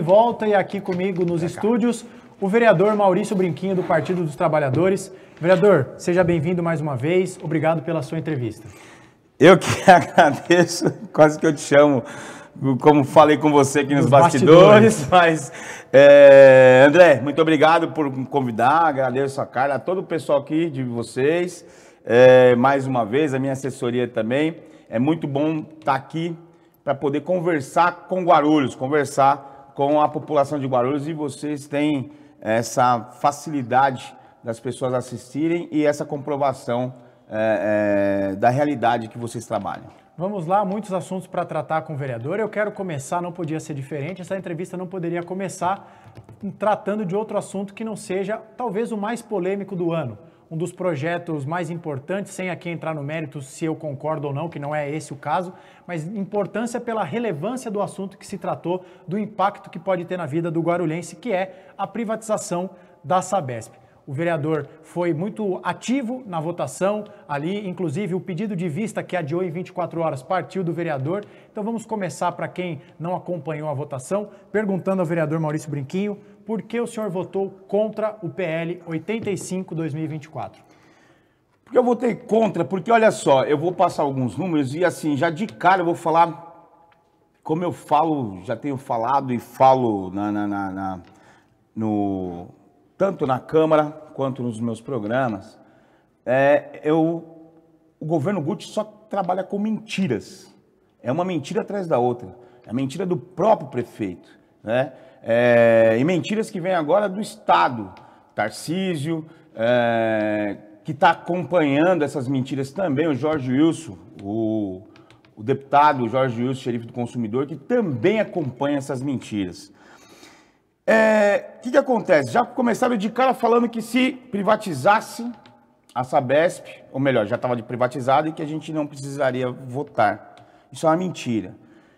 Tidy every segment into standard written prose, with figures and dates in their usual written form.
Volta e aqui comigo nos estúdios o vereador Maurício Brinquinho do Partido dos Trabalhadores. Vereador, seja bem-vindo mais uma vez. Obrigado pela sua entrevista. Eu que agradeço, quase que eu te chamo, como falei com você aqui nos bastidores. Mas, André, muito obrigado por me convidar, agradeço a Carla, a todo o pessoal aqui de vocês, mais uma vez, a minha assessoria também. É muito bom estar aqui para poder conversar com Guarulhos, conversar com a população de Guarulhos, e vocês têm essa facilidade das pessoas assistirem e essa comprovação da realidade que vocês trabalham. Vamos lá, muitos assuntos para tratar com o vereador. Eu quero começar, não podia ser diferente, essa entrevista não poderia começar tratando de outro assunto que não seja talvez o mais polêmico do ano. Um dos projetos mais importantes, sem aqui entrar no mérito se eu concordo ou não, que não é esse o caso, mas importância pela relevância do assunto que se tratou, do impacto que pode ter na vida do guarulhense, que é a privatização da Sabesp. O vereador foi muito ativo na votação ali, inclusive o pedido de vista que adiou em 24 horas partiu do vereador. Então vamos começar, para quem não acompanhou a votação, perguntando ao vereador Maurício Brinquinho por que o senhor votou contra o PL 85/2024. Porque eu votei contra, porque olha só, eu vou passar alguns números e assim, já de cara eu vou falar, como eu falo, já tenho falado e falo tanto na Câmara quanto nos meus programas, o governo Guti só trabalha com mentiras. É uma mentira atrás da outra. É a mentira do próprio prefeito, né? E mentiras que vêm agora do Estado. Tarcísio, que está acompanhando essas mentiras também, o Jorge Wilson, o deputado Jorge Wilson, xerife do consumidor, que também acompanha essas mentiras. O que acontece? Já começaram de cara falando que se privatizasse a Sabesp, ou melhor, já estava privatizada e que a gente não precisaria votar. Isso é uma mentira,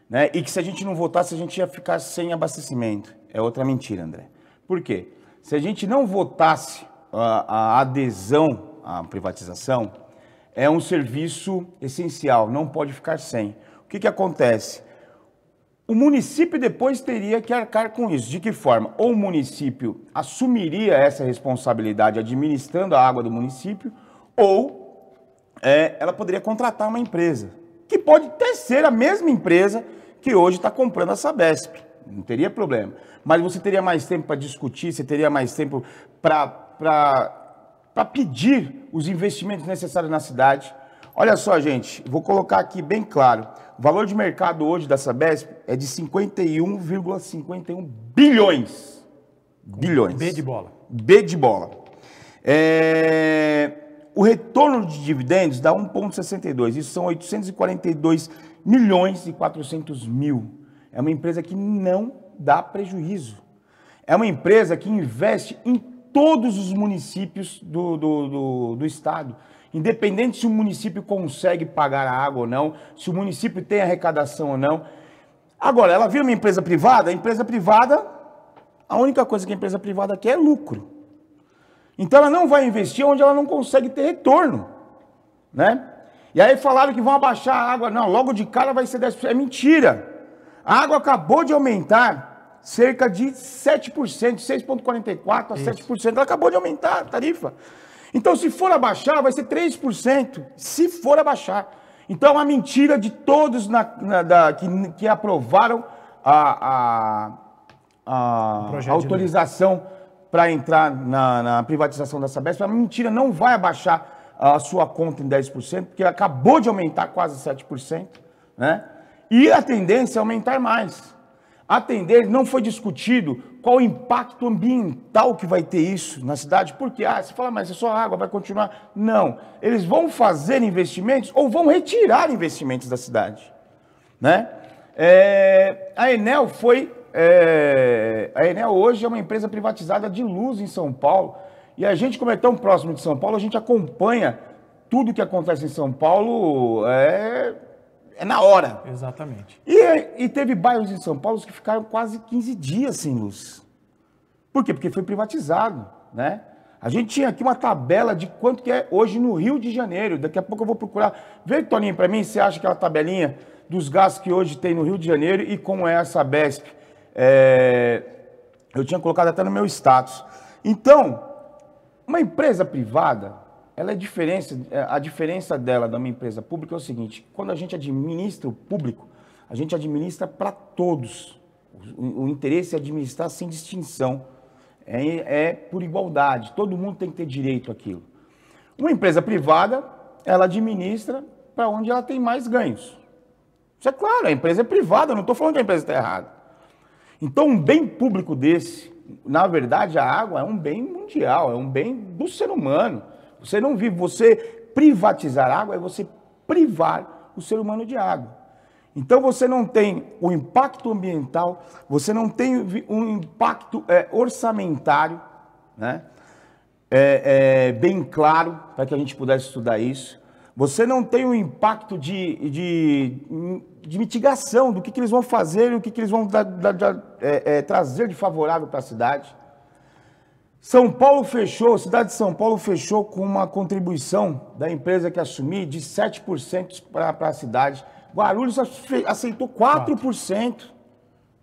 né? E que se a gente não votasse, a gente ia ficar sem abastecimento. É outra mentira, André. Por quê? Se a gente não votasse a adesão à privatização, é um serviço essencial, não pode ficar sem. O que acontece? O município depois teria que arcar com isso. De que forma? Ou o município assumiria essa responsabilidade administrando a água do município, ou ela poderia contratar uma empresa, que pode até ser a mesma empresa que hoje está comprando a Sabesp. Não teria problema. Mas você teria mais tempo para discutir, você teria mais tempo para pedir os investimentos necessários na cidade. Olha só, gente, vou colocar aqui bem claro. O valor de mercado hoje da Sabesp é de 51,51 bilhões. Bilhões. B de bola. B de bola. O retorno de dividendos dá 1,62. Isso são 842 milhões e 400 mil. É uma empresa que não dá prejuízo. É uma empresa que investe em todos os municípios do estado. Independente se o município consegue pagar a água ou não, se o município tem arrecadação ou não. Agora, ela vira uma empresa privada, a empresa privada, a única coisa que a empresa privada quer é lucro. Então ela não vai investir onde ela não consegue ter retorno, né? E aí falaram que vão abaixar a água, não, logo de cara vai ser 10%, é mentira. A água acabou de aumentar cerca de 7%, 6,44% a 7%, ela acabou de aumentar a tarifa. Então, se for abaixar, vai ser 3%, se for abaixar. Então, é uma mentira de todos que aprovaram a autorização para entrar na privatização da Sabesp. É uma mentira, não vai abaixar a sua conta em 10%, porque acabou de aumentar quase 7%, né? E a tendência é aumentar mais. A tendência, não foi discutido qual o impacto ambiental que vai ter isso na cidade, porque você fala, mas é só água, vai continuar. Não, eles vão fazer investimentos ou vão retirar investimentos da cidade, né? A Enel hoje é uma empresa privatizada de luz em São Paulo, e a gente, como é tão próximo de São Paulo, a gente acompanha tudo que acontece em São Paulo, na hora. Exatamente. E teve bairros em São Paulo que ficaram quase 15 dias sem luz. Por quê? Porque foi privatizado, né? A gente tinha aqui uma tabela de quanto que é hoje no Rio de Janeiro. Daqui a pouco eu vou procurar. Vê, Toninho, para mim, você acha aquela tabelinha dos gastos que hoje tem no Rio de Janeiro e como é a Sabesp Eu tinha colocado até no meu status. Então, uma empresa privada, ela a diferença dela da uma empresa pública é o seguinte: quando a gente administra o público, a gente administra para todos. O interesse é administrar sem distinção. É por igualdade. Todo mundo tem que ter direito àquilo. Uma empresa privada, ela administra para onde ela tem mais ganhos. Isso é claro, a empresa é privada, eu não estou falando que a empresa está errada. Então, um bem público desse, na verdade, a água é um bem mundial, é um bem do ser humano. Você não vive, você privatizar a água é você privar o ser humano de água. Então, você não tem o impacto ambiental, você não tem um impacto orçamentário, né? Bem claro, para que a gente pudesse estudar isso. Você não tem um impacto de mitigação do que eles vão fazer e o que eles vão trazer de favorável para a cidade. São Paulo fechou, a cidade de São Paulo fechou com uma contribuição da empresa que assumir de 7% para a cidade. Guarulhos aceitou 4%.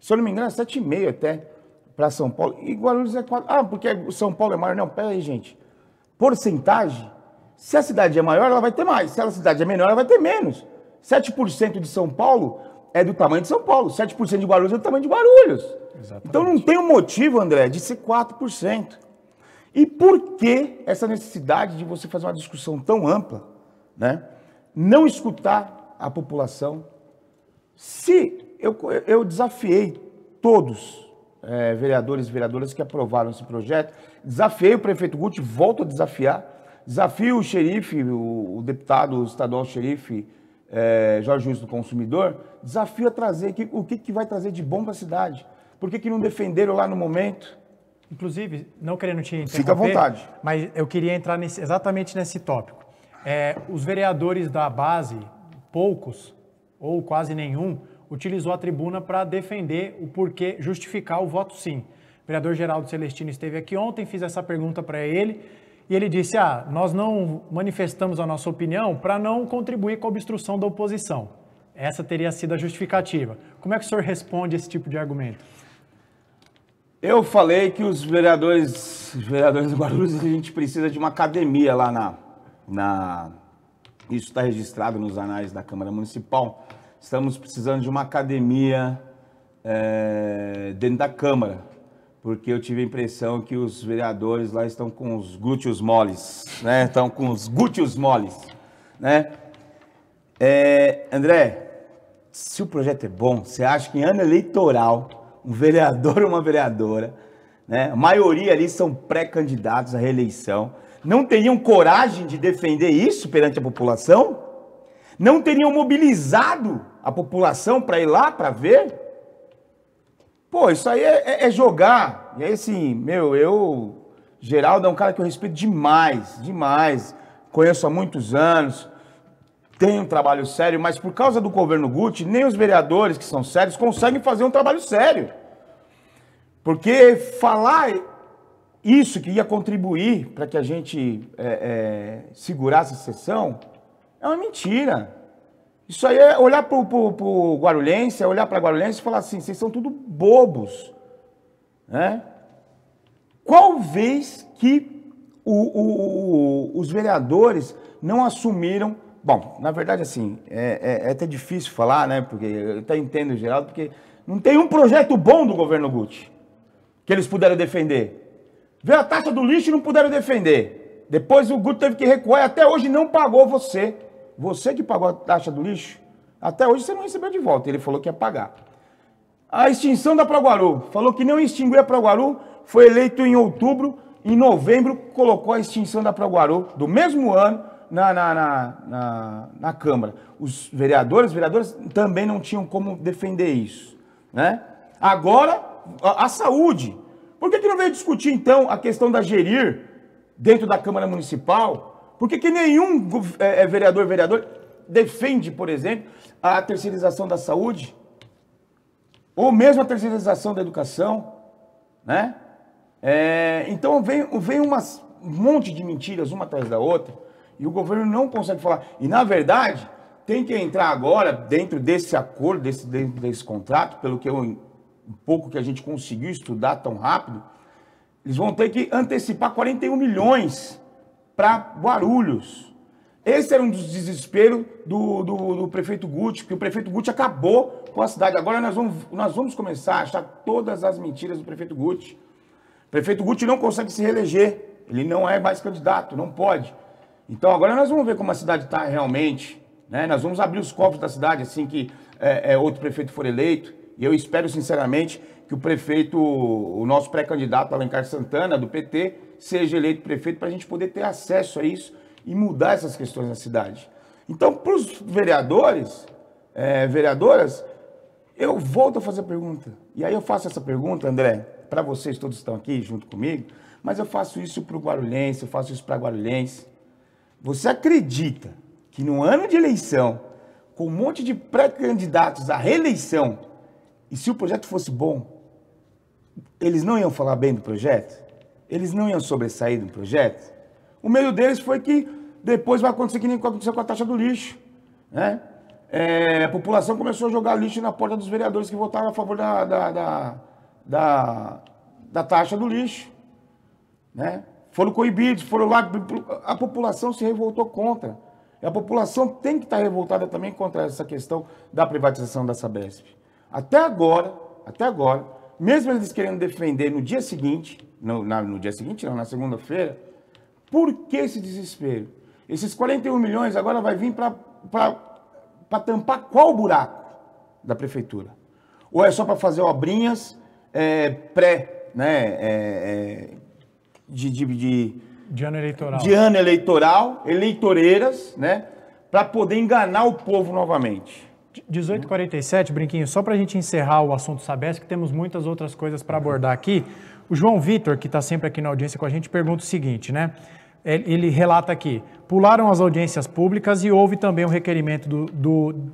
Se eu não me engano, é 7,5% até para São Paulo. E Guarulhos é 4%. Ah, porque São Paulo é maior. Não, pera aí, gente. Porcentagem, se a cidade é maior, ela vai ter mais. Se a cidade é menor, ela vai ter menos. 7% de São Paulo é do tamanho de São Paulo. 7% de Guarulhos é do tamanho de Guarulhos. Exatamente. Então não tem um motivo, André, de ser 4%. E por que essa necessidade de você fazer uma discussão tão ampla, né? Não escutar a população? Se eu desafiei todos, vereadores e vereadoras que aprovaram esse projeto, desafiei o prefeito Guti, volto a desafiar, desafio o xerife, o deputado estadual xerife Jorge Wilson do Consumidor, desafio a trazer o que vai trazer de bom para a cidade. Por que não defenderam lá no momento? Inclusive, não querendo te interromper, fica à vontade, mas eu queria entrar exatamente nesse tópico. Os vereadores da base, poucos ou quase nenhum, utilizou a tribuna para defender o porquê, justificar o voto sim. O vereador Geraldo Celestino esteve aqui ontem, fiz essa pergunta para ele, e ele disse, nós não manifestamos a nossa opinião para não contribuir com a obstrução da oposição. Essa teria sido a justificativa. Como é que o senhor responde a esse tipo de argumento? Eu falei que os vereadores do Guarulhos, a gente precisa de uma academia lá isso está registrado nos anais da Câmara Municipal. Estamos precisando de uma academia dentro da Câmara, porque eu tive a impressão que os vereadores lá estão com os glúteos moles, né? Estão com os glúteos moles, né? André, se o projeto é bom, você acha que em ano eleitoral, um vereador ou uma vereadora, né? A maioria ali são pré-candidatos à reeleição, não teriam coragem de defender isso perante a população? Não teriam mobilizado a população para ir lá, para ver? Pô, isso aí é jogar. E aí, assim, Geraldo é um cara que eu respeito demais, demais. Conheço há muitos anos, tenho um trabalho sério, mas por causa do governo Guti, nem os vereadores que são sérios conseguem fazer um trabalho sério. Porque falar isso que ia contribuir para que a gente segurasse a sessão é uma mentira. Isso aí é olhar para o guarulhense, olhar para a guarulhense e falar assim, vocês são tudo bobos, né? Qual vez que os vereadores não assumiram... Bom, na verdade, assim, é até difícil falar, né? Porque eu até entendo, Geraldo, porque não tem um projeto bom do governo Guti que eles puderam defender. Veio a taxa do lixo e não puderam defender. Depois o Guti teve que recuar e até hoje não pagou você. Você que pagou a taxa do lixo, até hoje você não recebeu de volta. Ele falou que ia pagar. A extinção da Proguaru, falou que não extinguia a Proguaru, foi eleito em outubro, em novembro colocou a extinção da Proguaru, do mesmo ano, na Câmara. Os vereadores também não tinham como defender isso, né? Agora, a saúde. Por que não veio discutir, então, a questão da gerir dentro da Câmara Municipal? Por que nenhum vereador defende, por exemplo, a terceirização da saúde? Ou mesmo a terceirização da educação, né? Então vem um monte de mentiras, uma atrás da outra, e o governo não consegue falar. E, na verdade, tem que entrar agora, dentro desse acordo, desse contrato, pelo que eu um pouco que a gente conseguiu estudar tão rápido, eles vão ter que antecipar 41 milhões para Guarulhos. Esse era um dos desesperos do prefeito Guti, porque o prefeito Guti acabou com a cidade. Agora nós vamos começar a achar todas as mentiras do prefeito Guti. O prefeito Guti não consegue se reeleger, ele não é mais candidato, não pode. Então agora nós vamos ver como a cidade está realmente, né? Nós vamos abrir os cofres da cidade assim que outro prefeito for eleito. E eu espero sinceramente que o nosso pré-candidato Alencar Santana, do PT, seja eleito prefeito para a gente poder ter acesso a isso e mudar essas questões na cidade. Então, para os vereadores, vereadoras, eu volto a fazer a pergunta. E aí eu faço essa pergunta, André, para vocês todos que estão aqui junto comigo, mas eu faço isso para o guarulhense, eu faço isso para a guarulhense. Você acredita que no ano de eleição, com um monte de pré-candidatos à reeleição, e se o projeto fosse bom, eles não iam falar bem do projeto? Eles não iam sobressair do projeto? O medo deles foi que depois vai acontecer que nem aconteceu com a taxa do lixo, né? A população começou a jogar lixo na porta dos vereadores que votaram a favor da taxa do lixo, né? Foram coibidos, foram lá, a população se revoltou contra. E a população tem que estar revoltada também contra essa questão da privatização da Sabesp. Até agora, mesmo eles querendo defender no dia seguinte, na segunda-feira, por que esse desespero? Esses 41 milhões agora vai vir para tampar qual buraco da prefeitura? Ou é só para fazer obrinhas de ano eleitoral. De ano eleitoral, eleitoreiras, né? Para poder enganar o povo novamente. 18h47, Brinquinho, só para a gente encerrar o assunto Sabesp, que temos muitas outras coisas para abordar aqui. O João Vitor, que está sempre aqui na audiência com a gente, pergunta o seguinte, né? Ele relata aqui, pularam as audiências públicas e houve também um requerimento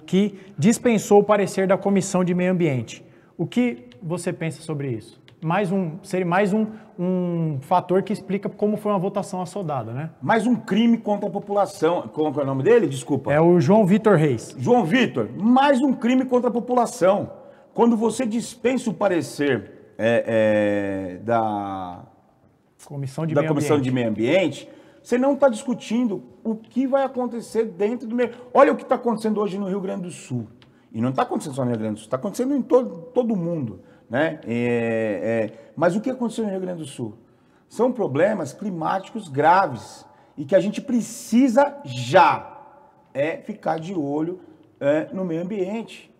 que dispensou o parecer da Comissão de Meio Ambiente. O que você pensa sobre isso? Seria mais um fator que explica como foi uma votação assodada, né? Mais um crime contra a população. Como é o nome dele? Desculpa. É o João Vitor Reis. João Vitor, mais um crime contra a população. Quando você dispensa o parecer da Comissão de Meio Ambiente, você não está discutindo o que vai acontecer dentro do meio. Olha o que está acontecendo hoje no Rio Grande do Sul. E não está acontecendo só no Rio Grande do Sul, está acontecendo em todo o mundo, né? Mas o que aconteceu no Rio Grande do Sul? São problemas climáticos graves e que a gente precisa já ficar de olho no meio ambiente.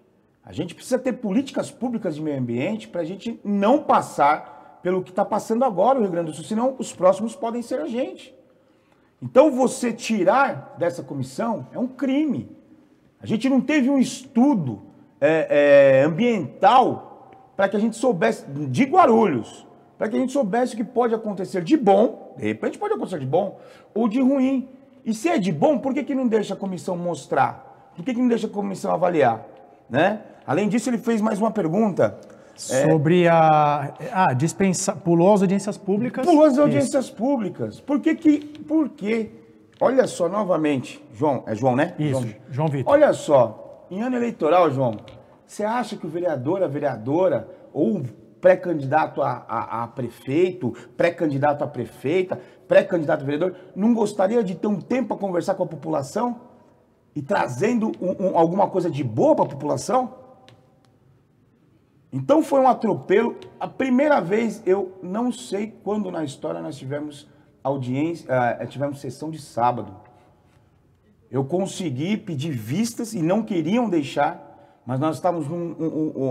A gente precisa ter políticas públicas de meio ambiente para a gente não passar pelo que está passando agora no Rio Grande do Sul, senão os próximos podem ser a gente. Então você tirar dessa comissão é um crime. A gente não teve um estudo ambiental para que a gente soubesse, de Guarulhos, para que a gente soubesse o que pode acontecer de bom, de repente pode acontecer de bom, ou de ruim. E se é de bom, por que não deixa a comissão mostrar? Por que não deixa a comissão avaliar? Né? Além disso, ele fez mais uma pergunta. Sobre pulou as audiências públicas. Pulou as audiências públicas. Por quê? Olha só, novamente, João, é João, né? Isso, João Vitor. Olha só, em ano eleitoral, João, você acha que o vereador, a vereadora, ou pré-candidato a prefeito, pré-candidato a prefeita, pré-candidato a vereador, não gostaria de ter um tempo para conversar com a população e trazendo alguma coisa de boa para a população? Então foi um atropelo. A primeira vez, eu não sei quando na história nós tivemos tivemos sessão de sábado. Eu consegui pedir vistas e não queriam deixar, mas nós estávamos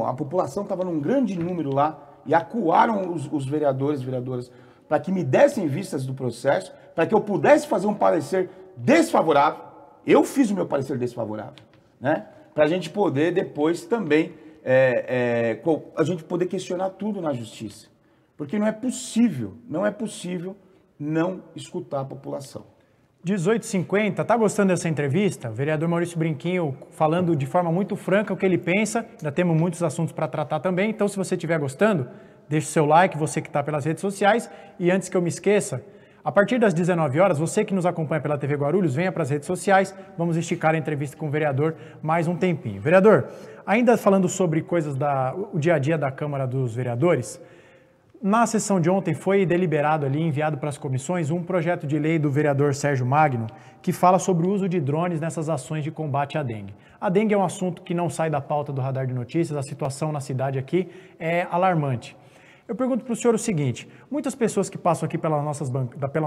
a população estava num grande número lá e acuaram os vereadores e vereadoras para que me dessem vistas do processo, para que eu pudesse fazer um parecer desfavorável. Eu fiz o meu parecer desfavorável, né? Para a gente poder depois também a gente poder questionar tudo na justiça. Porque não é possível não escutar a população. 18h50, tá gostando dessa entrevista? O vereador Maurício Brinquinho falando de forma muito franca o que ele pensa, ainda temos muitos assuntos para tratar também, então se você estiver gostando, deixe o seu like, você que está pelas redes sociais, e antes que eu me esqueça, a partir das 19 horas, você que nos acompanha pela TV Guarulhos, venha para as redes sociais, vamos esticar a entrevista com o vereador mais um tempinho. Vereador, Ainda falando sobre coisas o dia a dia da Câmara dos Vereadores, na sessão de ontem foi deliberado ali, enviado para as comissões, um projeto de lei do vereador Sérgio Magno que fala sobre o uso de drones nessas ações de combate à dengue. A dengue é um assunto que não sai da pauta do Radar de Notícias, a situação na cidade aqui é alarmante. Eu pergunto para o senhor o seguinte, muitas pessoas que passam aqui pela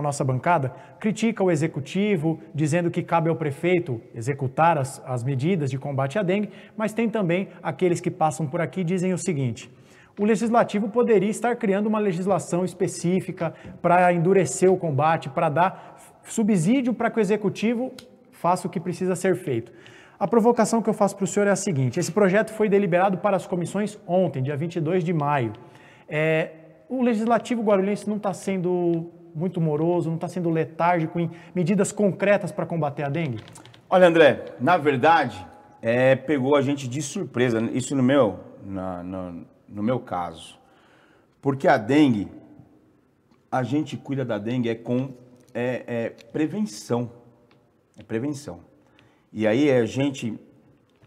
nossa bancada criticam o executivo, dizendo que cabe ao prefeito executar as medidas de combate à dengue, mas tem também aqueles que passam por aqui e dizem o seguinte: o legislativo poderia estar criando uma legislação específica para endurecer o combate, para dar subsídio para que o executivo faça o que precisa ser feito. A provocação que eu faço para o senhor é a seguinte: esse projeto foi deliberado para as comissões ontem, dia 22 de maio. O legislativo guarulhense não está sendo muito moroso, não está sendo letárgico em medidas concretas para combater a dengue? Olha, André, na verdade, pegou a gente de surpresa, isso no meu caso. Porque a dengue, a gente cuida da dengue com prevenção. É prevenção. E aí é a gente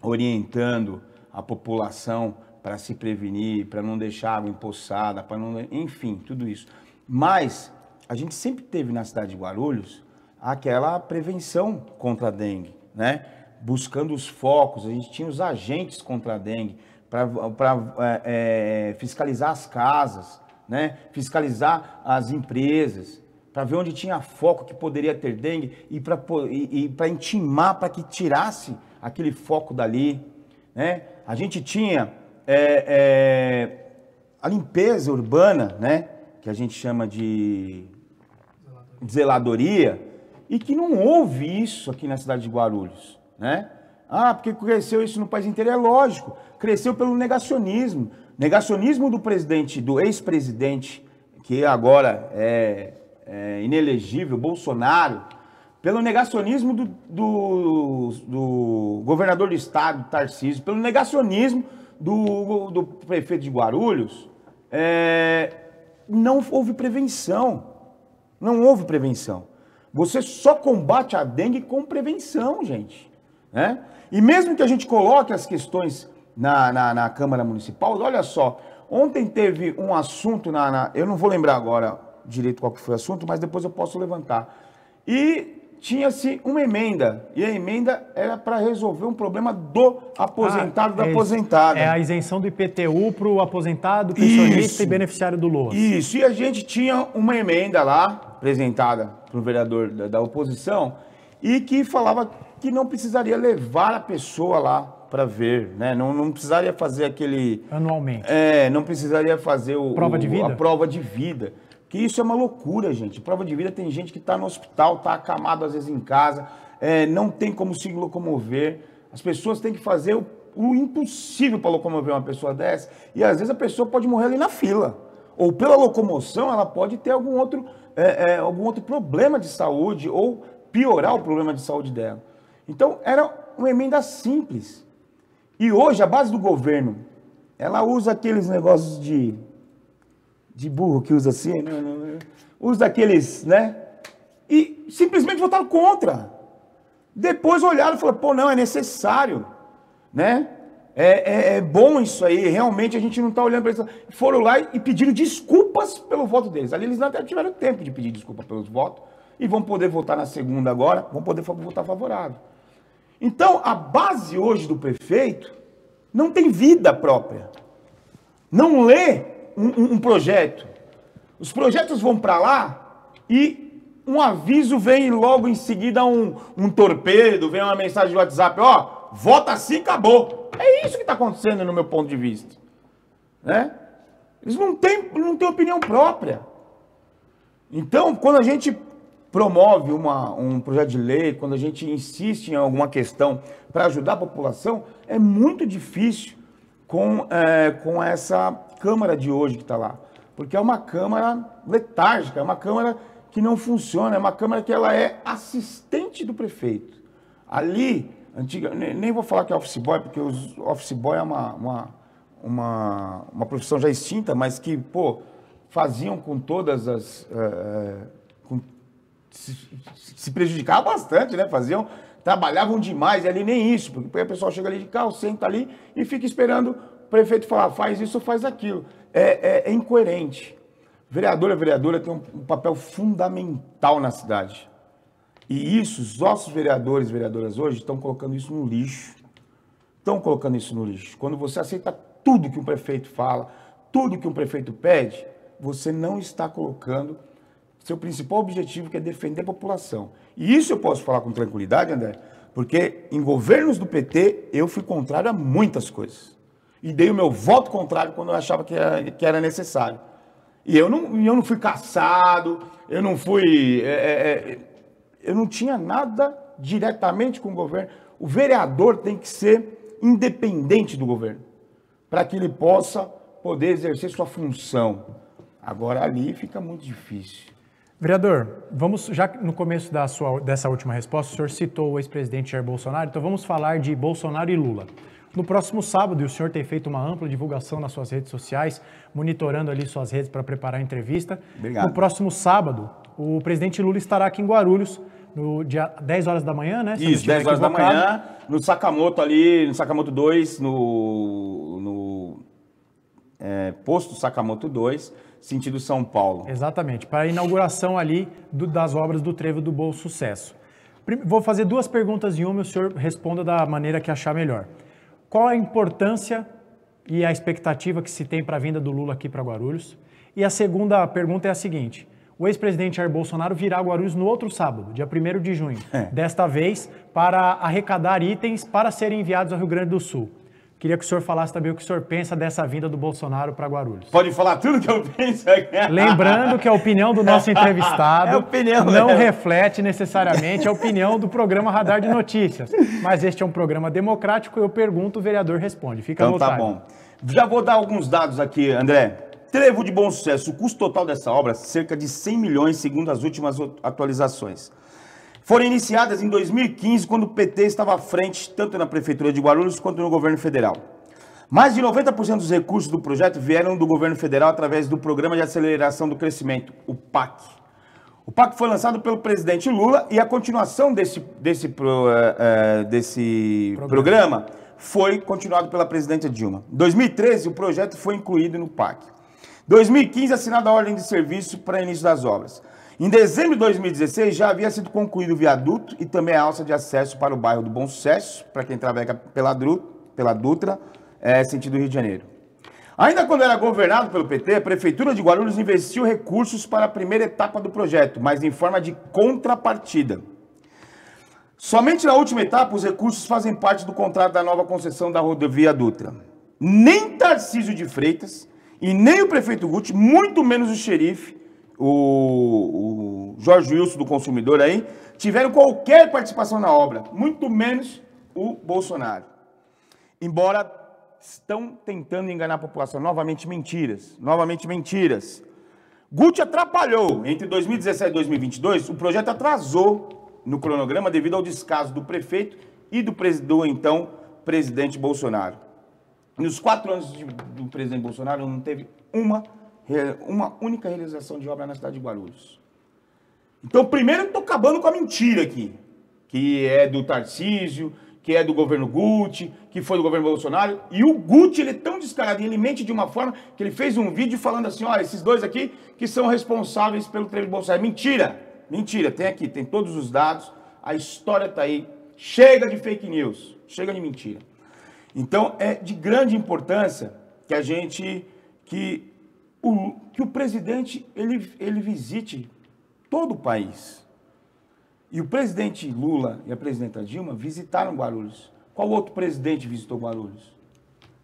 orientando a população para se prevenir, para não deixar água empoçada, para não, enfim, tudo isso. Mas a gente sempre teve na cidade de Guarulhos aquela prevenção contra a dengue, né? Buscando os focos, a gente tinha os agentes contra a dengue para fiscalizar as casas, né? Fiscalizar as empresas, para ver onde tinha foco que poderia ter dengue e para intimar para que tirasse aquele foco dali, né? A gente tinha a limpeza urbana, né? Que a gente chama de zeladoria, e que não houve isso aqui na cidade de Guarulhos, né? Ah, porque cresceu isso no país inteiro, é lógico, cresceu pelo negacionismo do ex-presidente, que agora é inelegível, Bolsonaro, pelo negacionismo do governador do estado, Tarcísio, pelo negacionismo do prefeito de Guarulhos, não houve prevenção. Não houve prevenção. Você só combate a dengue com prevenção, gente, né? E mesmo que a gente coloque as questões na Câmara Municipal, olha só, ontem teve um assunto, eu não vou lembrar agora direito qual que foi o assunto, mas depois eu posso levantar. E tinha-se uma emenda, e a emenda era para resolver um problema do aposentado, da aposentada. É a isenção do IPTU para o aposentado, pensionista e beneficiário do LOAS. Isso, e a gente tinha uma emenda lá, apresentada para o vereador da oposição, e que falava que não precisaria levar a pessoa lá para ver, né? Não precisaria fazer aquele... Anualmente. Não precisaria fazer Prova de vida? A prova de vida. Que isso é uma loucura, gente. Prova de vida, tem gente que está no hospital, está acamado às vezes em casa, não tem como se locomover. As pessoas têm que fazer o impossível para locomover uma pessoa dessa, e às vezes a pessoa pode morrer ali na fila. Ou pela locomoção, ela pode ter algum outro problema de saúde, ou piorar o problema de saúde dela. Então, era uma emenda simples. E hoje, a base do governo, ela usa aqueles negócios de burro que usa assim, usa aqueles, né? E simplesmente votaram contra. Depois olharam e falaram, pô, não, é necessário, né? É bom isso aí, realmente a gente não está olhando para isso. Foram lá e pediram desculpas pelo voto deles. Ali eles não tiveram tempo de pedir desculpa pelos votos e vão poder votar na segunda agora, vão poder votar favorável. Então, a base hoje do prefeito não tem vida própria. Não lê um projeto. Os projetos vão para lá e um aviso vem logo em seguida um torpedo, vem uma mensagem de WhatsApp, ó, vota assim, acabou. É isso que está acontecendo no meu ponto de vista, né? Eles não têm opinião própria. Então, quando a gente promove um projeto de lei, quando a gente insiste em alguma questão para ajudar a população, é muito difícil com essa Câmara de hoje que está lá. Porque é uma Câmara letárgica, é uma Câmara que não funciona, é uma Câmara que ela é assistente do prefeito. Ali, nem vou falar que é office boy, porque o office boy é uma profissão já extinta, mas que, pô, faziam com todas as... se prejudicavam bastante, né? Trabalhavam demais, e ali nem isso, porque o pessoal chega ali de carro, senta ali e fica esperando o prefeito falar, faz isso ou faz aquilo. É incoerente. Vereador e vereadora tem um papel fundamental na cidade. E isso, os nossos vereadores e vereadoras hoje estão colocando isso no lixo. Estão colocando isso no lixo. Quando você aceita tudo que um prefeito fala, tudo que um prefeito pede, você não está colocando seu principal objetivo, que é defender a população. E isso eu posso falar com tranquilidade, André, porque em governos do PT eu fui contrário a muitas coisas. E dei o meu voto contrário quando eu achava que era necessário. E eu não fui caçado, eu não fui... eu não tinha nada diretamente com o governo. O vereador tem que ser independente do governo, para que ele possa poder exercer sua função. Agora ali fica muito difícil. Vereador, vamos, já no começo dessa última resposta, o senhor citou o ex-presidente Jair Bolsonaro, então vamos falar de Bolsonaro e Lula. No próximo sábado, e o senhor tem feito uma ampla divulgação nas suas redes sociais, monitorando ali suas redes para preparar a entrevista. Obrigado. No próximo sábado, o presidente Lula estará aqui em Guarulhos, no dia 10 horas da manhã, né? Isso, 10 horas da manhã, no Sakamoto ali, no Sakamoto 2, posto Sakamoto 2, sentido São Paulo. Exatamente, para a inauguração ali das obras do Trevo do Bom Sucesso. Vou fazer duas perguntas em uma e o senhor responda da maneira que achar melhor. Qual a importância e a expectativa que se tem para a vinda do Lula aqui para Guarulhos? E a segunda pergunta é a seguinte: o ex-presidente Jair Bolsonaro virá a Guarulhos no outro sábado, dia 1º de junho, desta vez para arrecadar itens para serem enviados ao Rio Grande do Sul. Queria que o senhor falasse também o que o senhor pensa dessa vinda do Bolsonaro para Guarulhos. Pode falar tudo que eu penso. Lembrando que a opinião do nosso entrevistado não reflete necessariamente a opinião do programa Radar de Notícias. Mas este é um programa democrático e eu pergunto, o vereador responde. Fica à vontade. Então tá bom. Já vou dar alguns dados aqui, André. Trevo de Bom Sucesso. O custo total dessa obra é cerca de 100 milhões, segundo as últimas atualizações. Foram iniciadas em 2015, quando o PT estava à frente, tanto na Prefeitura de Guarulhos quanto no governo federal. Mais de 90% dos recursos do projeto vieram do governo federal através do Programa de Aceleração do Crescimento, o PAC. O PAC foi lançado pelo presidente Lula e a continuação desse programa foi continuado pela presidenta Dilma. Em 2013, o projeto foi incluído no PAC. Em 2015, assinada a ordem de serviço para início das obras. Em dezembro de 2016, já havia sido concluído o viaduto e também a alça de acesso para o bairro do Bom Sucesso, para quem travega pela Dutra, sentido Rio de Janeiro. Ainda quando era governado pelo PT, a Prefeitura de Guarulhos investiu recursos para a primeira etapa do projeto, mas em forma de contrapartida. Somente na última etapa, os recursos fazem parte do contrato da nova concessão da rodovia Dutra. Nem Tarcísio de Freitas e nem o prefeito Guti, muito menos o xerife, o Jorge Wilson do Consumidor aí, tiveram qualquer participação na obra, muito menos o Bolsonaro. Embora estão tentando enganar a população, novamente mentiras. Guti atrapalhou. Entre 2017 e 2022, o projeto atrasou no cronograma devido ao descaso do prefeito e do então presidente Bolsonaro. Nos 4 anos do presidente Bolsonaro não teve uma única realização de obra na cidade de Guarulhos. Então, primeiro eu estou acabando com a mentira aqui, que é do Tarcísio, que é do governo Guti, que foi do governo Bolsonaro. E o Guti, ele é tão descarado, ele mente de uma forma que ele fez um vídeo falando assim, olha, esses dois aqui que são responsáveis pelo trevo de Bolsonaro. Mentira, tem todos os dados, a história está aí. Chega de fake news, chega de mentira. Então, é de grande importância que o presidente ele visite todo o país. E o presidente Lula e a presidenta Dilma visitaram Guarulhos. Qual outro presidente visitou Guarulhos?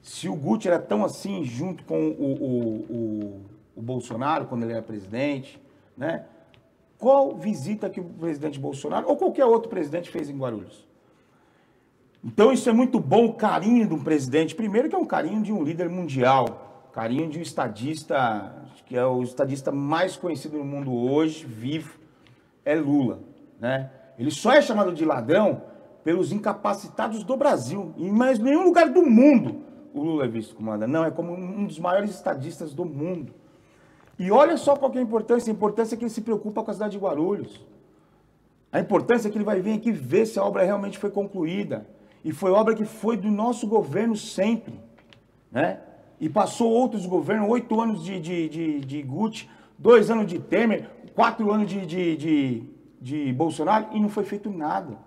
Se o Guti era tão assim junto com o Bolsonaro, quando ele era presidente, né? Qual visita que o presidente Bolsonaro ou qualquer outro presidente fez em Guarulhos? Então isso é muito bom, o carinho de um presidente. Primeiro que é um carinho de um líder mundial. Carinho de um estadista, que é o estadista mais conhecido no mundo hoje, vivo, é Lula, né? Ele só é chamado de ladrão pelos incapacitados do Brasil. Em mais nenhum lugar do mundo o Lula é visto como ladrão. Não, é como um dos maiores estadistas do mundo. E olha só qual que é a importância. A importância é que ele se preocupa com a cidade de Guarulhos. A importância é que ele vai vir aqui ver se a obra realmente foi concluída. E foi obra que foi do nosso governo sempre, né? E passou outros governos, 8 anos de Guti, 2 anos de Temer, 4 anos de Bolsonaro e não foi feito nada.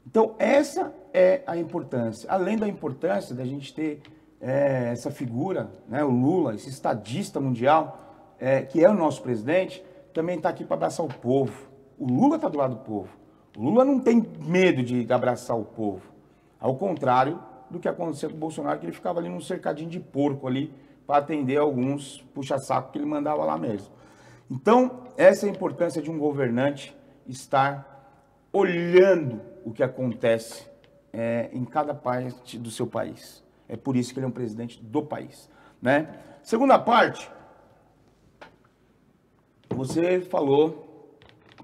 Então, essa é a importância. Além da importância da gente ter essa figura, né, o Lula, esse estadista mundial, que é o nosso presidente, também está aqui para abraçar o povo. O Lula está do lado do povo. O Lula não tem medo de abraçar o povo. Ao contrário do que aconteceu com o Bolsonaro, que ele ficava ali num cercadinho de porco ali para atender alguns puxa-saco que ele mandava lá mesmo. Então, essa é a importância de um governante estar olhando o que acontece em cada parte do seu país. É por isso que ele é um presidente do país, né? Segunda parte, você falou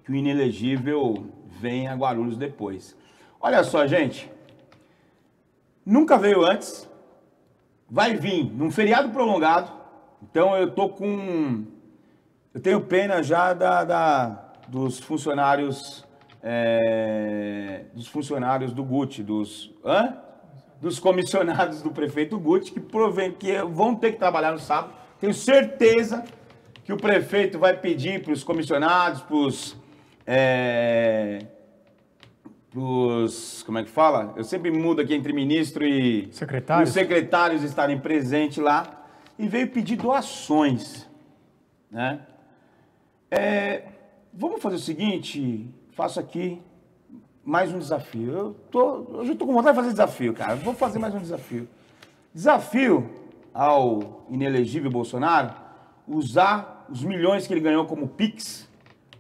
que o inelegível vem a Guarulhos depois. Olha só, gente, nunca veio antes, vai vir num feriado prolongado, então eu tenho pena já dos funcionários do Guti, dos comissionados do prefeito Guti, que vão ter que trabalhar no sábado. Tenho certeza que o prefeito vai pedir para os comissionados, como é que fala? Eu sempre mudo aqui entre ministro e secretários. Os secretários estarem presentes lá, e veio pedir doações, né? Vamos fazer o seguinte, faço aqui mais um desafio. Eu já estou com vontade de fazer desafio, cara. Vou fazer mais um desafio. Desafio ao inelegível Bolsonaro usar os milhões que ele ganhou como Pix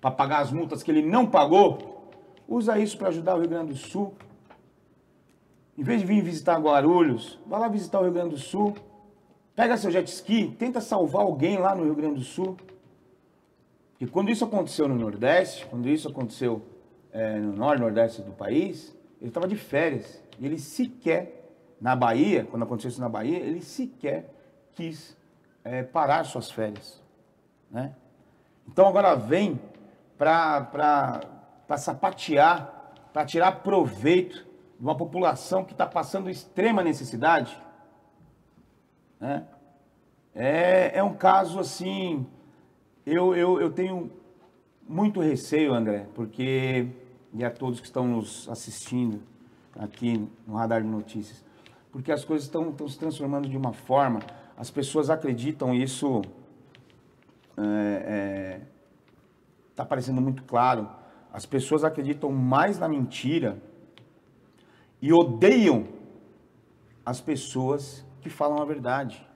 para pagar as multas que ele não pagou. Usa isso para ajudar o Rio Grande do Sul. Em vez de vir visitar Guarulhos, vai lá visitar o Rio Grande do Sul. Pega seu jet ski, tenta salvar alguém lá no Rio Grande do Sul. E quando isso aconteceu no Nordeste, quando isso aconteceu no Norte e Nordeste do país, ele estava de férias. E ele sequer, na Bahia, quando aconteceu isso na Bahia, ele sequer quis parar suas férias, né? Então agora vem para sapatear, para tirar proveito de uma população que está passando extrema necessidade, né? É um caso assim, eu tenho muito receio, André, porque, e a todos que estão nos assistindo aqui no Radar de Notícias, porque as coisas estão se transformando de uma forma, as pessoas acreditam, isso está parecendo muito claro, as pessoas acreditam mais na mentira e odeiam as pessoas que falam a verdade.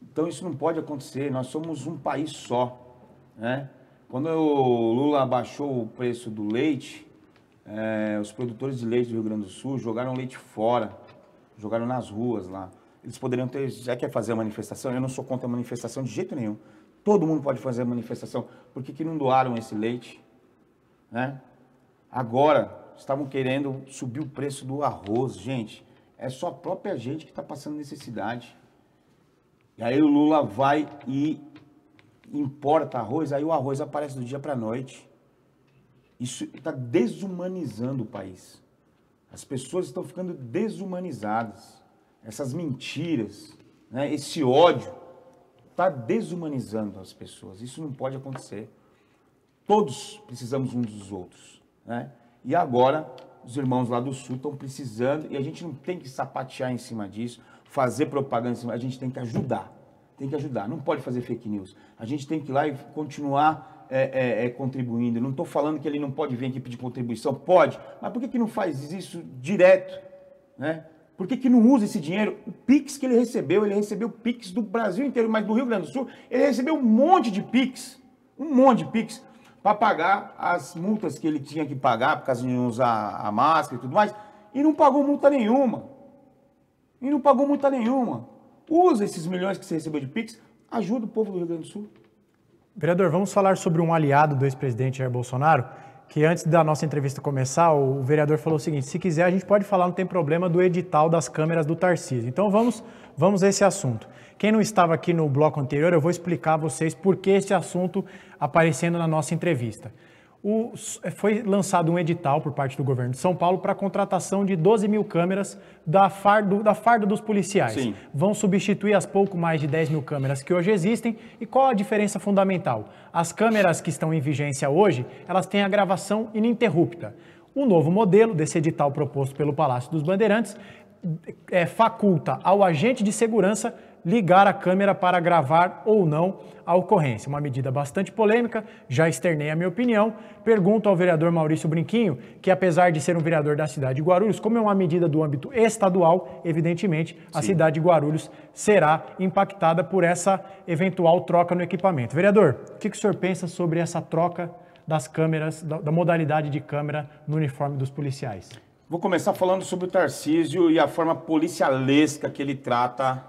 Então isso não pode acontecer, nós somos um país só, né? Quando o Lula abaixou o preço do leite, os produtores de leite do Rio Grande do Sul jogaram leite fora, jogaram nas ruas lá. Eles poderiam ter, já quer fazer a manifestação, eu não sou contra a manifestação de jeito nenhum. Todo mundo pode fazer a manifestação. Por que não doaram esse leite, né? Agora, estavam querendo subir o preço do arroz. Gente, é só a própria gente que está passando necessidade. E aí o Lula vai e importa arroz, aí o arroz aparece do dia para a noite. Isso está desumanizando o país. As pessoas estão ficando desumanizadas. Essas mentiras, né, esse ódio está desumanizando as pessoas. Isso não pode acontecer. Todos precisamos uns dos outros, né? E agora os irmãos lá do Sul estão precisando e a gente não tem que sapatear em cima disso, fazer propaganda em cima, a gente tem que ajudar. Tem que ajudar, não pode fazer fake news. A gente tem que ir lá e continuar contribuindo. Eu não estou falando que ele não pode vir aqui pedir contribuição, pode, mas por que não faz isso direto, né? Por que não usa esse dinheiro? O Pix que ele recebeu Pix do Brasil inteiro, mas do Rio Grande do Sul, ele recebeu um monte de Pix, para pagar as multas que ele tinha que pagar, por causa de não usar a máscara e tudo mais, e não pagou multa nenhuma. Usa esses milhões que você recebeu de Pix, ajuda o povo do Rio Grande do Sul. Vereador, vamos falar sobre um aliado do ex-presidente Jair Bolsonaro, que antes da nossa entrevista começar, o vereador falou o seguinte: se quiser a gente pode falar, não tem problema, do edital das câmeras do Tarcísio. Então vamos a esse assunto. Quem não estava aqui no bloco anterior, eu vou explicar a vocês por que esse assunto aparecendo na nossa entrevista. Foi lançado um edital por parte do governo de São Paulo para a contratação de 12 mil câmeras da farda dos policiais. Sim. Vão substituir as pouco mais de 10 mil câmeras que hoje existem. E qual a diferença fundamental? As câmeras que estão em vigência hoje, elas têm a gravação ininterrupta. O novo modelo desse edital proposto pelo Palácio dos Bandeirantes faculta ao agente de segurança ligar a câmera para gravar ou não a ocorrência. Uma medida bastante polêmica, já externei a minha opinião. Pergunto ao vereador Maurício Brinquinho, que apesar de ser um vereador da cidade de Guarulhos, como é uma medida do âmbito estadual, evidentemente, a cidade de Guarulhos será impactada por essa eventual troca no equipamento. Vereador, o que o senhor pensa sobre essa troca das câmeras, da modalidade de câmera no uniforme dos policiais? Vou começar falando sobre o Tarcísio e a forma policialesca que ele trata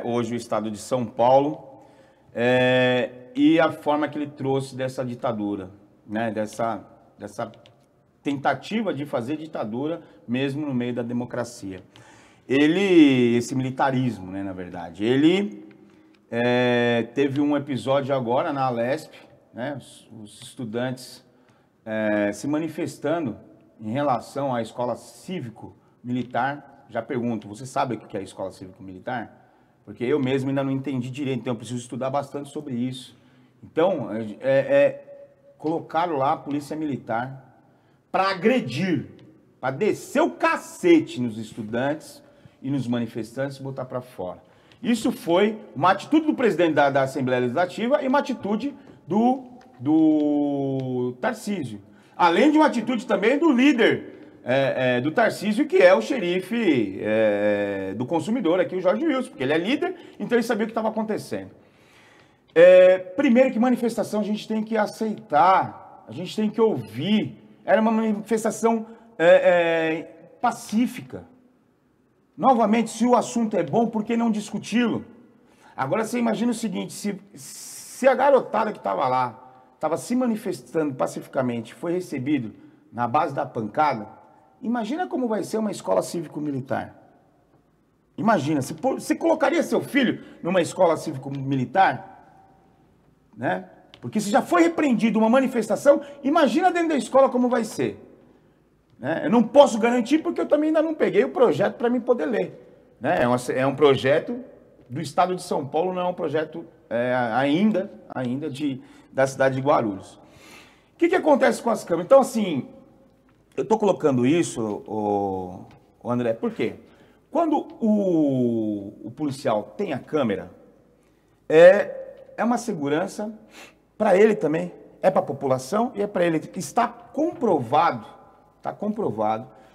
hoje o estado de São Paulo e a forma que ele trouxe dessa ditadura, né? Dessa tentativa de fazer ditadura mesmo no meio da democracia. Esse militarismo, né, na verdade, ele teve um episódio agora na Alesp, né, os estudantes se manifestando em relação à escola cívico-militar. Já pergunto, você sabe o que é a escola cívico-militar? Porque eu mesmo ainda não entendi direito, então eu preciso estudar bastante sobre isso. Então, colocaram lá a polícia militar para agredir, para descer o cacete nos estudantes e nos manifestantes e botar para fora. Isso foi uma atitude do presidente da Assembleia Legislativa e uma atitude do Tarcísio. Além de uma atitude também do líder do Tarcísio, que é o xerife do consumidor aqui, o Jorge Wilson, porque ele é líder, então ele sabia o que estava acontecendo. Primeiro que manifestação a gente tem que aceitar, a gente tem que ouvir. Era uma manifestação pacífica. Novamente, se o assunto é bom, por que não discuti-lo? Agora você imagina o seguinte, se a garotada que estava lá, estava se manifestando pacificamente, foi recebido na base da pancada, imagina como vai ser uma escola cívico-militar. Imagina, você colocaria seu filho numa escola cívico-militar? Né? Porque se já foi repreendido uma manifestação, imagina dentro da escola como vai ser. Né? Eu não posso garantir porque eu também ainda não peguei o projeto para mim poder ler. Né? É um projeto do estado de São Paulo, não é um projeto ainda da cidade de Guarulhos. O que acontece com as câmeras? Então, assim, eu estou colocando isso, o André, por quê? Quando o policial tem a câmera, é uma segurança para ele também, é para a população e é para ele. Está comprovado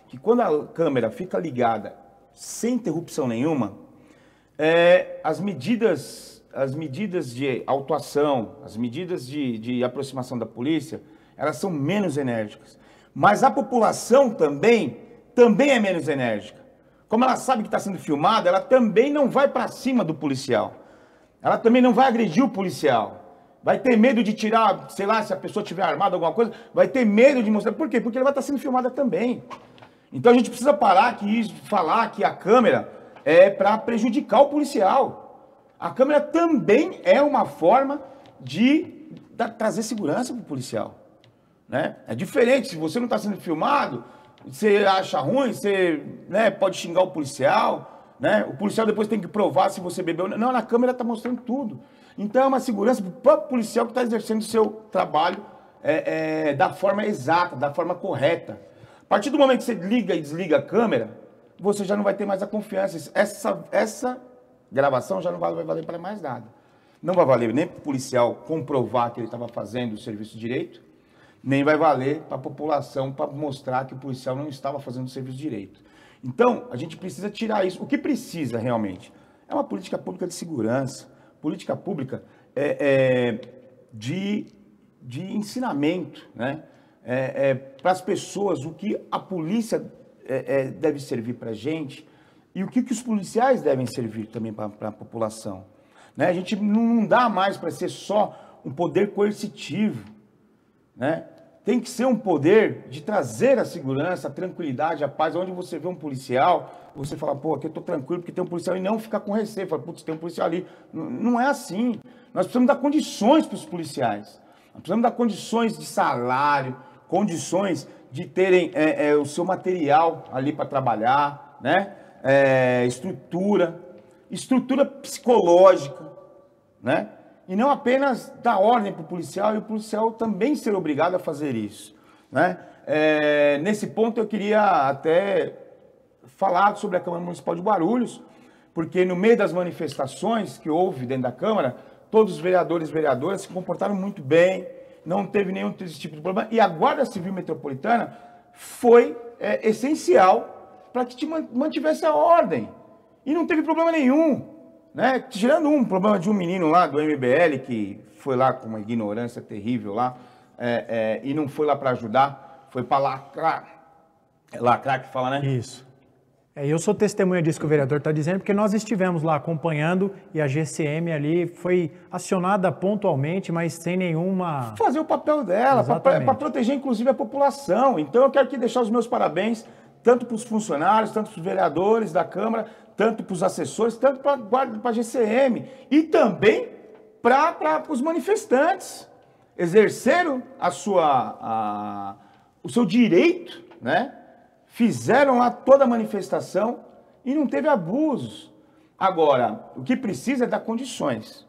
que quando a câmera fica ligada sem interrupção nenhuma, as medidas de autuação, as medidas de aproximação da polícia, elas são menos enérgicas. Mas a população também é menos enérgica. Como ela sabe que está sendo filmada, ela também não vai para cima do policial. Ela também não vai agredir o policial. Vai ter medo de tirar, sei lá, se a pessoa tiver armada alguma coisa, vai ter medo de mostrar. Por quê? Porque ela vai estar sendo filmada também. Então a gente precisa parar falar que a câmera é para prejudicar o policial. A câmera também é uma forma de trazer segurança para o policial. Né? É diferente, se você não está sendo filmado, você acha ruim, você pode xingar o policial, né? O policial depois tem que provar se você bebeu. Não, na câmera está mostrando tudo. Então é uma segurança para o próprio policial que está exercendo o seu trabalho da forma exata, da forma correta. A partir do momento que você liga e desliga a câmera, você já não vai ter mais a confiança. Essa gravação já não vai valer para mais nada. Não vai valer nem para o policial comprovar que ele estava fazendo o serviço direito, nem vai valer para a população para mostrar que o policial não estava fazendo o serviço direito. Então, a gente precisa tirar isso. O que precisa realmente é uma política pública de segurança, política pública de ensinamento, né? Para as pessoas o que a polícia deve servir para a gente e o que os policiais devem servir também para a população. Né? A gente não dá mais para ser só um poder coercitivo, né? Tem que ser um poder de trazer a segurança, a tranquilidade, a paz. Onde você vê um policial, você fala, pô, aqui eu tô tranquilo porque tem um policial, e não ficar com receio. Fala, putz, tem um policial ali. Não é assim. Nós precisamos dar condições para os policiais. Nós precisamos dar condições de salário, condições de terem o seu material ali para trabalhar, né? Estrutura psicológica, né? E não apenas dar ordem para o policial e o policial também ser obrigado a fazer isso, né? Nesse ponto eu queria até falar sobre a Câmara Municipal de Guarulhos, porque no meio das manifestações que houve dentro da Câmara, todos os vereadores e vereadoras se comportaram muito bem, não teve nenhum desse tipo de problema, e a Guarda Civil Metropolitana foi essencial para que te mantivesse a ordem, e não teve problema nenhum, né? Tirando um problema de um menino lá do MBL, que foi lá com uma ignorância terrível lá, e não foi lá para ajudar, foi para lacrar que fala, né? Isso. Eu sou testemunha disso que o vereador está dizendo, porque nós estivemos lá acompanhando e a GCM ali foi acionada pontualmente, mas sem nenhuma... Fazer o papel dela, para proteger inclusive a população. Então eu quero aqui deixar os meus parabéns, tanto para os funcionários, tanto para os vereadores da Câmara, tanto para os assessores, tanto para a GCM e também para os manifestantes. Exerceram o seu direito, né? Fizeram lá toda a manifestação e não teve abusos. Agora, o que precisa é dar condições.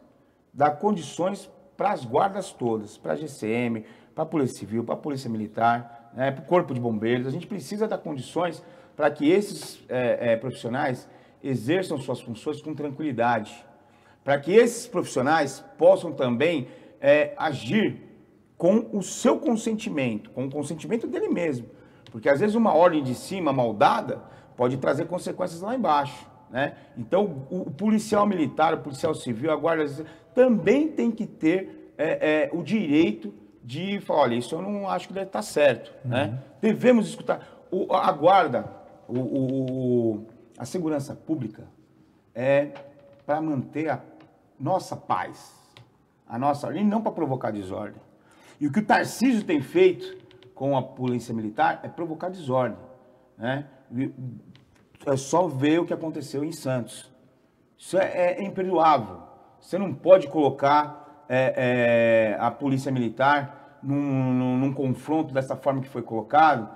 Dar condições para as guardas todas, para a GCM, para a Polícia Civil, para a Polícia Militar, né, para o Corpo de Bombeiros. A gente precisa dar condições para que esses profissionais exerçam suas funções com tranquilidade. Para que esses profissionais possam também agir com o seu consentimento, com o consentimento dele mesmo. Porque às vezes uma ordem de cima mal dada pode trazer consequências lá embaixo, né? Então o policial militar, o policial civil, a guarda também tem que ter o direito de falar, olha, isso eu não acho que deve estar certo, né? Devemos escutar. A guarda, a segurança pública é para manter a nossa paz, a nossa ordem, e não para provocar desordem. E o que o Tarcísio tem feito com a polícia militar é provocar desordem, né? É só ver o que aconteceu em Santos. Isso é imperdoável. Você não pode colocar a polícia militar num confronto dessa forma que foi colocado,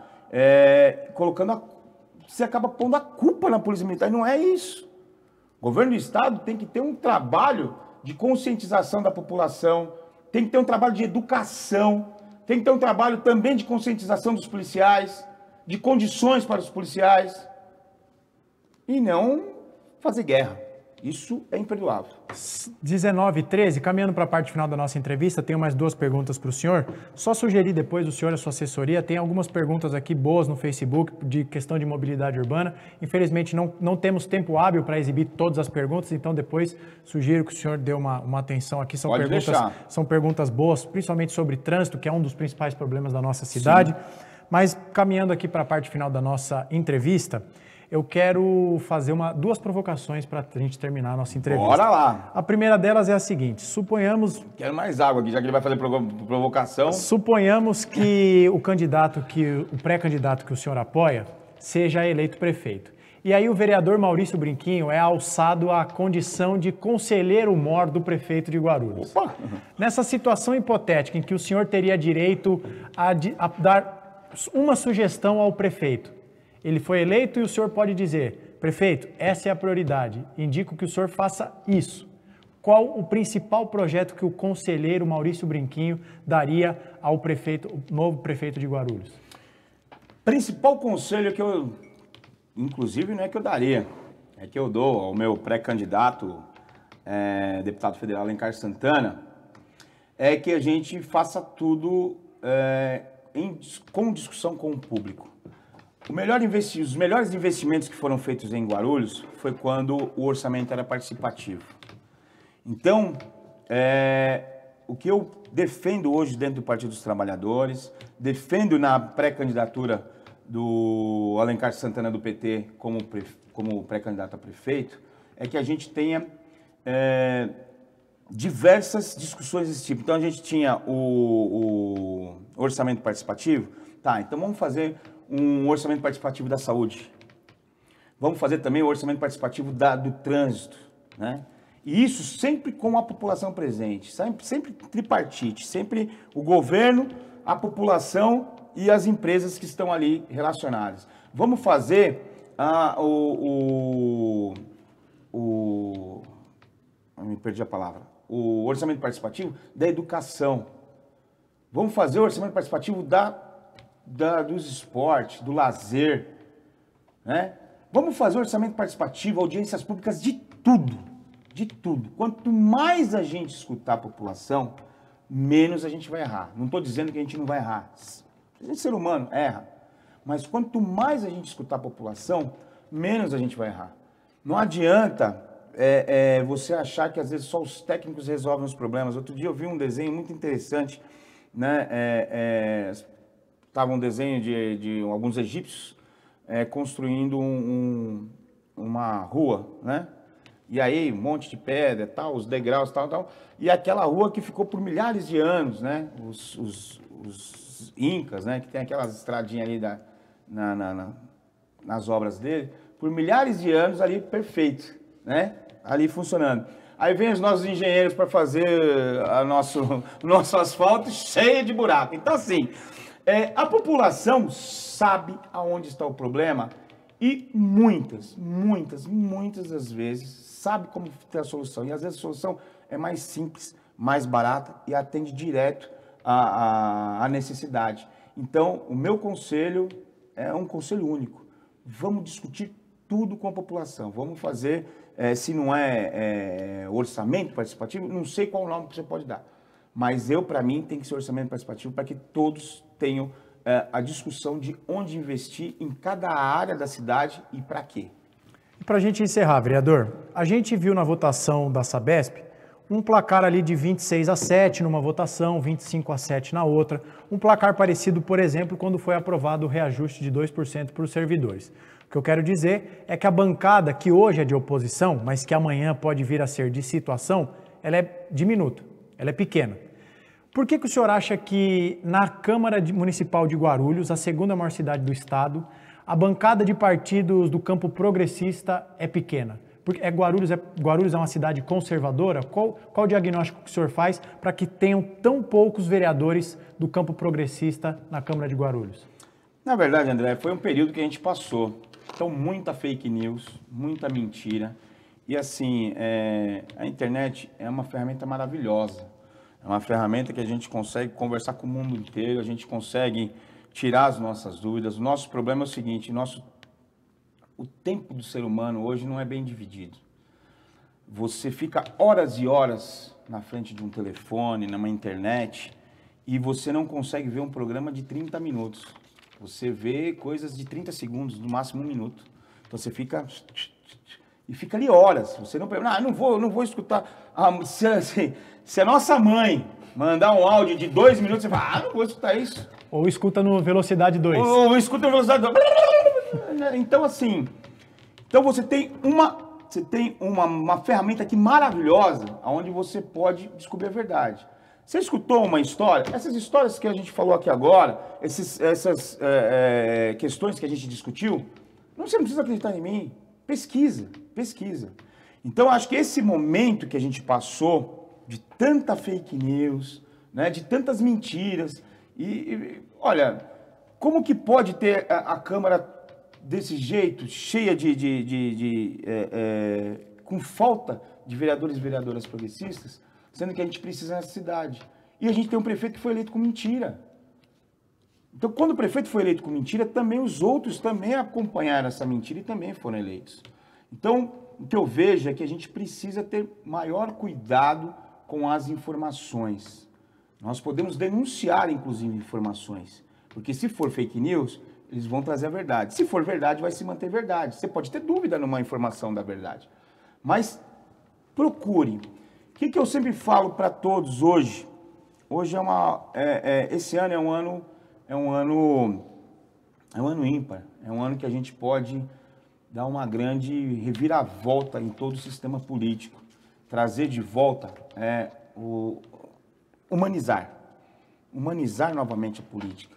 você acaba pondo a culpa na polícia militar, e não é isso. O governo do estado tem que ter um trabalho de conscientização da população, tem que ter um trabalho de educação, tem que ter um trabalho também de conscientização dos policiais, de condições para os policiais, e não fazer guerra. Isso é imperdoável. 19h13, caminhando para a parte final da nossa entrevista, tenho mais 2 perguntas para o senhor. Só sugerir depois, o senhor e a sua assessoria, tem algumas perguntas aqui boas no Facebook de questão de mobilidade urbana. Infelizmente, não temos tempo hábil para exibir todas as perguntas, então depois sugiro que o senhor dê uma atenção aqui. São perguntas boas, principalmente sobre trânsito, que é um dos principais problemas da nossa cidade. Sim. Mas caminhando aqui para a parte final da nossa entrevista, eu quero fazer 2 provocações para a gente terminar a nossa entrevista. Bora lá! A primeira delas é a seguinte, suponhamos... Quero mais água aqui, já que ele vai fazer provocação. Suponhamos que o pré-candidato que o senhor apoia seja eleito prefeito. E aí o vereador Maurício Brinquinho é alçado à condição de conselheiro-mor do prefeito de Guarulhos. Opa! Nessa situação hipotética em que o senhor teria direito a dar uma sugestão ao prefeito, ele foi eleito e o senhor pode dizer, prefeito, essa é a prioridade, indico que o senhor faça isso. Qual o principal projeto que o conselheiro Maurício Brinquinho daria ao novo prefeito de Guarulhos? Principal conselho que eu, inclusive, não é que eu daria, é que eu dou ao meu pré-candidato, deputado federal Alencar Santana, é que a gente faça tudo com discussão com o público. Os melhores investimentos que foram feitos em Guarulhos foi quando o orçamento era participativo. Então, o que eu defendo hoje dentro do Partido dos Trabalhadores, defendo na pré-candidatura do Alencar Santana do PT como pré-candidato a prefeito, é que a gente tenha diversas discussões desse tipo. Então, a gente tinha o orçamento participativo. Tá, então vamos fazer um orçamento participativo da saúde. Vamos fazer também o orçamento participativo do trânsito, né? E isso sempre com a população presente, sempre tripartite, sempre o governo, a população e as empresas que estão ali relacionadas. Vamos fazer me perdi a palavra, o orçamento participativo da educação. Vamos fazer o orçamento participativo dos esportes, do lazer, né? Vamos fazer o orçamento participativo, audiências públicas de tudo, de tudo. Quanto mais a gente escutar a população, menos a gente vai errar. Não estou dizendo que a gente não vai errar. A gente, ser humano, erra. Mas quanto mais a gente escutar a população, menos a gente vai errar. Não adianta você achar que às vezes só os técnicos resolvem os problemas. Outro dia eu vi um desenho muito interessante, né? Estava um desenho de alguns egípcios construindo uma rua, né? E aí, um monte de pedra, tal, os degraus, tal. E aquela rua que ficou por milhares de anos, né? Os incas, né? Que tem aquelas estradinhas ali nas obras dele, por milhares de anos ali perfeito, né? Ali funcionando. Aí vem os nossos engenheiros para fazer o nosso asfalto cheio de buraco. Então, assim, a população sabe aonde está o problema e muitas das vezes sabe como ter a solução. E às vezes a solução é mais simples, mais barata e atende direto à necessidade. Então, o meu conselho é um conselho único. Vamos discutir tudo com a população. Vamos fazer, se não é orçamento participativo, não sei qual nome que você pode dar. Mas para mim, tem que ser orçamento participativo para que todos tenham a discussão de onde investir em cada área da cidade e para quê. E para a gente encerrar, vereador, a gente viu na votação da Sabesp um placar ali de 26-7 numa votação, 25-7 na outra. Um placar parecido, por exemplo, quando foi aprovado o reajuste de 2% para os servidores. O que eu quero dizer é que a bancada, que hoje é de oposição, mas que amanhã pode vir a ser de situação, ela é diminuta, ela é pequena. Por que o senhor acha que na Câmara Municipal de Guarulhos, a segunda maior cidade do estado, a bancada de partidos do campo progressista é pequena? Porque Guarulhos é uma cidade conservadora? Qual o diagnóstico que o senhor faz para que tenham tão poucos vereadores do campo progressista na Câmara de Guarulhos? Na verdade, André, foi um período que a gente passou. Então, muita fake news, muita mentira. E assim, a internet é uma ferramenta maravilhosa. É uma ferramenta que a gente consegue conversar com o mundo inteiro, a gente consegue tirar as nossas dúvidas. O nosso problema é o seguinte, o tempo do ser humano hoje não é bem dividido. Você fica horas e horas na frente de um telefone, numa internet, e você não consegue ver um programa de 30 minutos. Você vê coisas de 30 segundos, no máximo 1 minuto. Então você fica... E fica ali horas. Você não não vou escutar. Se a nossa mãe mandar um áudio de 2 minutos, você fala, não vou escutar isso. Ou escuta no velocidade 2. Ou escuta no velocidade 2. Então, assim, você tem uma ferramenta aqui maravilhosa, onde você pode descobrir a verdade. Você escutou uma história? Essas histórias que a gente falou aqui agora, essas questões que a gente discutiu, você não precisa acreditar em mim. Pesquisa. Então, acho que esse momento que a gente passou de tanta fake news, né, de tantas mentiras, olha, como que pode ter a Câmara desse jeito, cheia com falta de vereadores e vereadoras progressistas, sendo que a gente precisa nessa cidade. E a gente tem um prefeito que foi eleito com mentira. Então, quando o prefeito foi eleito com mentira, também os outros também acompanharam essa mentira e também foram eleitos. Então, o que eu vejo é que a gente precisa ter maior cuidado com as informações. Nós podemos denunciar, inclusive, informações. Porque se for fake news, eles vão trazer a verdade. Se for verdade, vai se manter verdade. Você pode ter dúvida numa informação da verdade. Mas procure. O que eu sempre falo para todos hoje? Hoje esse ano é um ano ímpar. É um ano que a gente pode dar uma grande reviravolta em todo o sistema político. Trazer de volta humanizar novamente a política,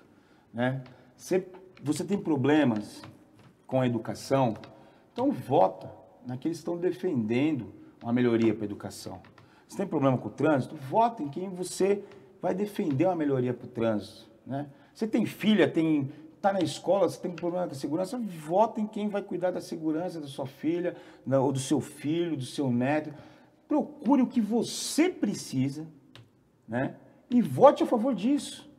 né? Você tem problemas com a educação, então vota naqueles que estão defendendo uma melhoria para a educação. Você tem problema com o trânsito? Vota em quem você vai defender uma melhoria para o trânsito, né? Você tem filha, tá na escola, você tem problema com a segurança, vota em quem vai cuidar da segurança da sua filha, ou do seu filho, do seu neto. Procure o que você precisa, né? E vote a favor disso,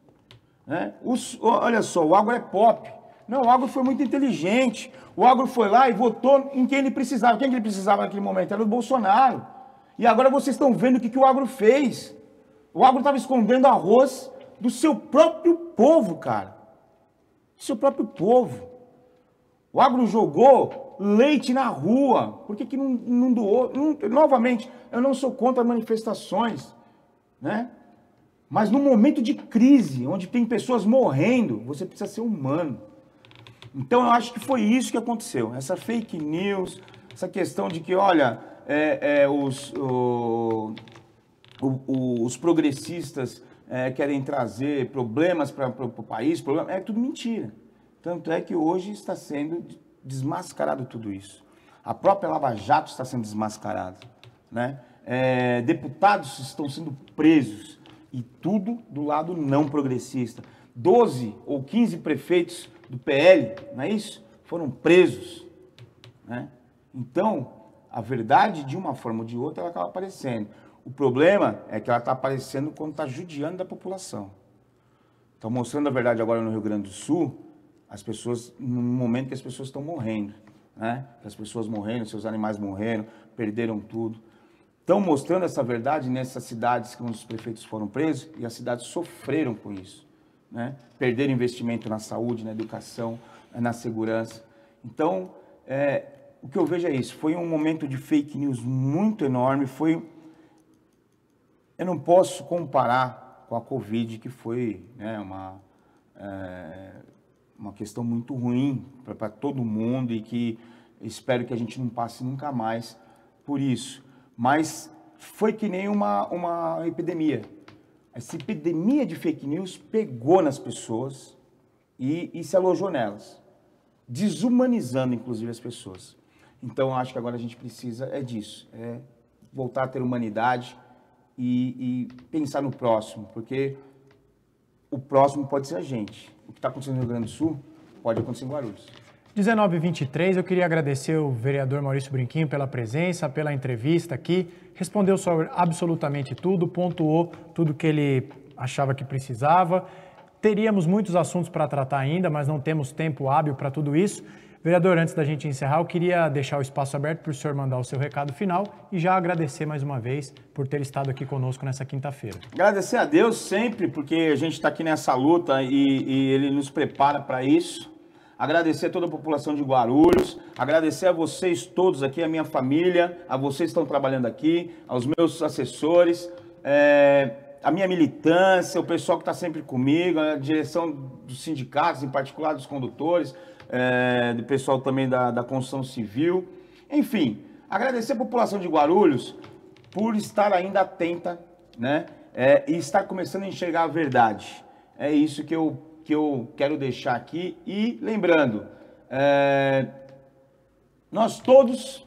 né? Olha só, o agro é pop. Não, o agro foi muito inteligente. O agro foi lá e votou em quem ele precisava. Quem que ele precisava naquele momento? Era o Bolsonaro. E agora vocês estão vendo o que o agro fez. O agro estava escondendo arroz do seu próprio povo, cara. Do seu próprio povo. O agro jogou leite na rua. Por que não doou? Novamente, eu não sou contra manifestações, né? Mas no momento de crise, onde tem pessoas morrendo, você precisa ser humano. Então eu acho que foi isso que aconteceu. Essa fake news, essa questão de que, olha, os progressistas querem trazer problemas para o país, é tudo mentira. Tanto é que hoje está sendo desmascarado tudo isso. A própria Lava Jato está sendo desmascarada, né? Deputados estão sendo presos, e tudo do lado não progressista. 12 ou 15 prefeitos do PL, não é isso? Foram presos, né? Então, a verdade, de uma forma ou de outra, ela acaba aparecendo. O problema é que ela está aparecendo quando está judiando da população. Estão mostrando a verdade agora no Rio Grande do Sul, as pessoas, no momento que as pessoas estão morrendo, né? As pessoas morrendo, seus animais morreram, perderam tudo. Estão mostrando essa verdade nessas cidades onde os prefeitos foram presos e as cidades sofreram com isso, né? Perderam investimento na saúde, na educação, na segurança. Então, o que eu vejo é isso. Foi um momento de fake news muito enorme. Eu não posso comparar com a Covid, que foi, né, uma questão muito ruim para todo mundo e que espero que a gente não passe nunca mais por isso. Mas foi que nem uma epidemia. Essa epidemia de fake news pegou nas pessoas e se alojou nelas, desumanizando, inclusive, as pessoas. Então, acho que agora a gente precisa disso, voltar a ter humanidade e pensar no próximo, porque o próximo pode ser a gente. O que está acontecendo no Rio Grande do Sul pode acontecer em Guarulhos. 19h23, eu queria agradecer o vereador Maurício Brinquinho pela presença, pela entrevista aqui, respondeu sobre absolutamente tudo, pontuou tudo que ele achava que precisava. Teríamos muitos assuntos para tratar ainda, mas não temos tempo hábil para tudo isso. Vereador, antes da gente encerrar, eu queria deixar o espaço aberto para o senhor mandar o seu recado final e já agradecer mais uma vez por ter estado aqui conosco nessa quinta-feira. Agradecer a Deus sempre, porque a gente está aqui nessa luta e Ele nos prepara para isso. Agradecer a toda a população de Guarulhos, agradecer a vocês todos aqui, a minha família, a vocês que estão trabalhando aqui, aos meus assessores, a minha militância, o pessoal que está sempre comigo, a direção dos sindicatos, em particular dos condutores, do pessoal também da construção civil. Enfim, agradecer a população de Guarulhos por estar ainda atenta, né, e estar começando a enxergar a verdade. É isso que eu quero deixar aqui. E lembrando, nós todos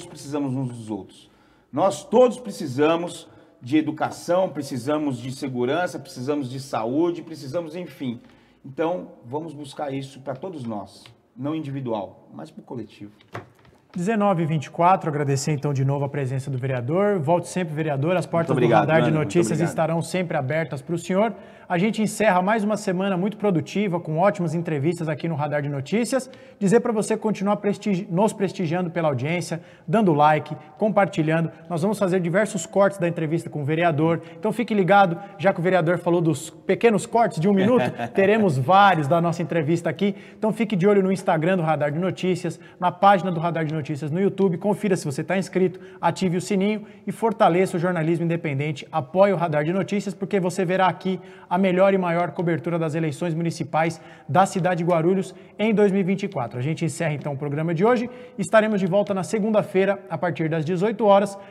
precisamos uns dos outros. Nós todos precisamos de educação, precisamos de segurança, precisamos de saúde, precisamos, enfim. Então, vamos buscar isso para todos nós, não individual, mas para o coletivo. 19h24, agradecer então de novo a presença do vereador. Volte sempre, vereador. As portas do Radar de Notícias estarão sempre abertas para o senhor. A gente encerra mais uma semana muito produtiva, com ótimas entrevistas aqui no Radar de Notícias. Dizer para você continuar nos prestigiando pela audiência, dando like, compartilhando. Nós vamos fazer diversos cortes da entrevista com o vereador. Então fique ligado, já que o vereador falou dos pequenos cortes de 1 minuto, teremos vários da nossa entrevista aqui. Então fique de olho no Instagram do Radar de Notícias, na página do Radar de Notícias no YouTube. Confira se você está inscrito, ative o sininho e fortaleça o jornalismo independente. Apoie o Radar de Notícias, porque você verá aqui a melhor e maior cobertura das eleições municipais da cidade de Guarulhos em 2024. A gente encerra então o programa de hoje. Estaremos de volta na segunda-feira, a partir das 18 horas.